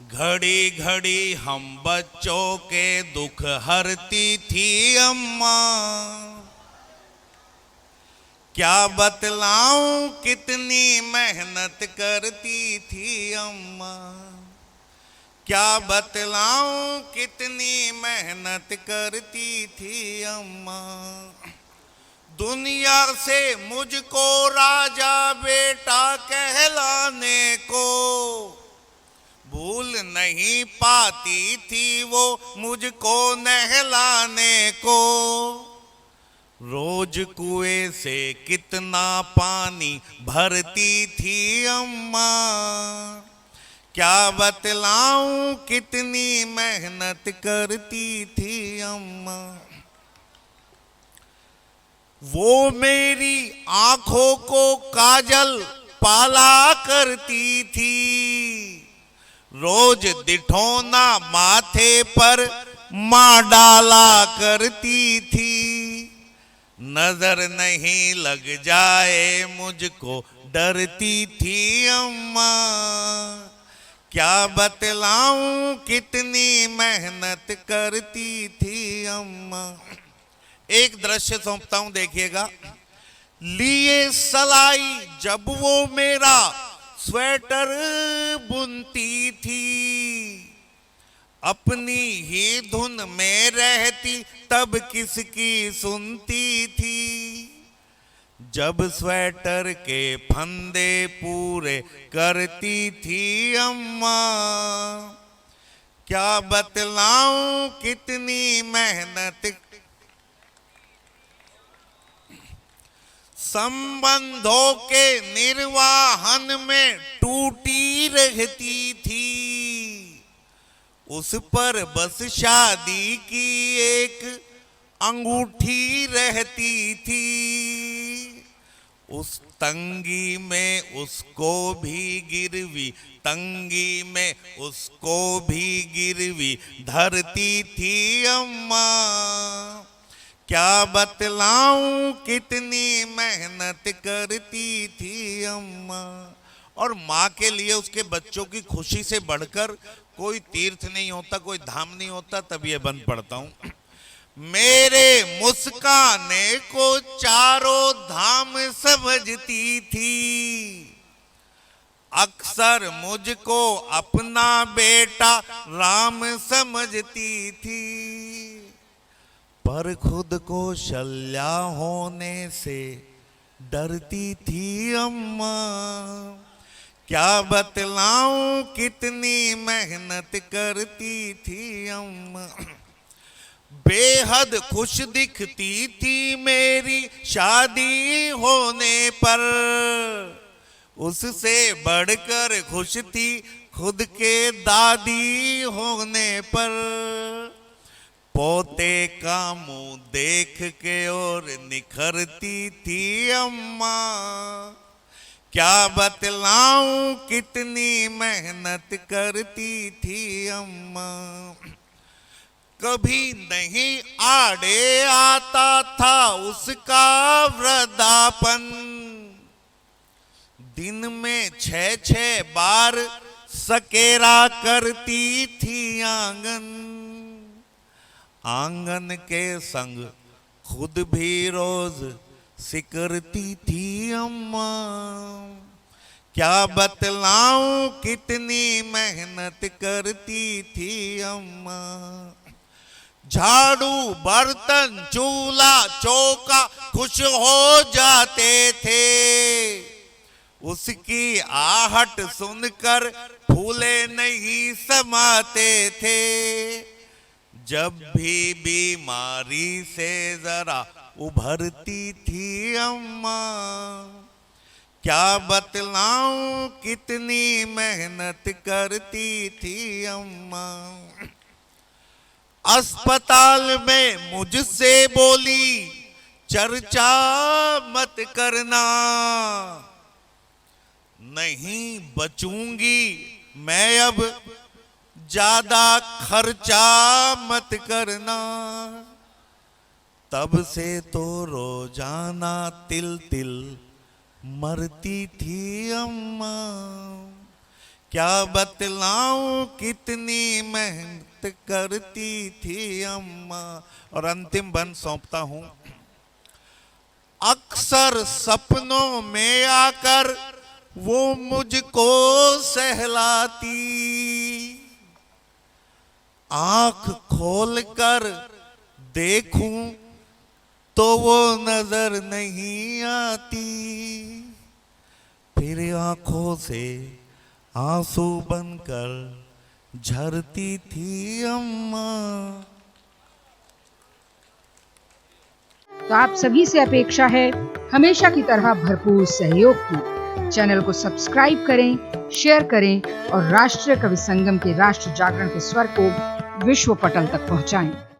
घड़ी घड़ी हम बच्चों के दुख हरती थी अम्मा। क्या बतलाऊं कितनी मेहनत करती थी अम्मा। क्या बतलाऊं कितनी मेहनत करती थी अम्मा। दुनिया से मुझको राजा बेटा कहलाने को भूल नहीं पाती थी वो मुझको नहलाने को। रोज कुएं से कितना पानी भरती थी अम्मा। क्या बतलाऊं कितनी मेहनत करती थी अम्मा। वो मेरी आंखों को काजल पाला करती थी। रोज दिठौना माथे पर माँ डाला करती थी। नजर नहीं लग जाए मुझको डरती थी अम्मा। क्या बतलाऊं कितनी मेहनत करती थी अम्मा। एक दृश्य सौंपता हूं, देखिएगा। लिए सलाई जब वो मेरा स्वेटर बुनती थी। अपनी ही धुन में रहती तब किसकी सुनती थी। जब स्वेटर के फंदे पूरे करती थी अम्मा। क्या बतलाऊं कितनी मेहनत। संबंधों के निर्वाहन में टूटी रहती थी। उस पर बस शादी की एक अंगूठी रहती थी। उस तंगी में उसको भी गिरवी, तंगी में उसको भी गिरवी धरती थी अम्मा। क्या बतलाऊं कितनी मेहनत करती थी अम्मा। और माँ के लिए उसके बच्चों की खुशी से बढ़कर कोई तीर्थ नहीं होता, कोई धाम नहीं होता। तब ये बंद पढ़ता हूं। मेरे मुस्काने को चारों धाम समझती थी। अक्सर मुझको अपना बेटा राम समझती थी। पर खुद को शल्या होने से डरती थी अम्मा। क्या बतलाऊं कितनी मेहनत करती थी अम्मा। बेहद खुश दिखती थी मेरी शादी होने पर। उससे बढ़कर खुश थी खुद के दादी होने पर। पोते का मुंह देख के और निखरती थी अम्मा। क्या बतलाऊं कितनी मेहनत करती थी अम्मा। कभी नहीं आड़े आता था उसका वृद्धापन। दिन में 6-6 बार सकेरा करती थी आंगन। आंगन के संग खुद भी रोज सिकरती थी अम्मा। क्या बतलाऊं कितनी मेहनत करती थी अम्मा। झाड़ू बर्तन चूल्हा चौका खुश हो जाते थे। उसकी आहट सुनकर फूले नहीं समाते थे। जब भी बीमारी से जरा उभरती थी अम्मा। क्या बतलाऊं कितनी मेहनत करती थी अम्मा। अस्पताल में मुझसे बोली चर्चा मत करना। नहीं बचूंगी मैं अब, ज्यादा खर्चा मत करना। तब से तो रोजाना तिल तिल मरती थी अम्मा। क्या बतलाऊं कितनी मेहनत करती थी अम्मा। और अंतिम बन सौंपता हूं। अक्सर सपनों में आकर वो मुझको सहलाती, आंख खोलकर देखूं तो वो नजर नहीं आती, फिर आंखों से आंसू बनकर झरती थी अम्मा। तो आप सभी से अपेक्षा है हमेशा की तरह भरपूर सहयोग की। चैनल को सब्सक्राइब करें, शेयर करें और राष्ट्रीय कवि संगम के राष्ट्र जागरण के स्वर को विश्व पटल तक पहुंचाएं।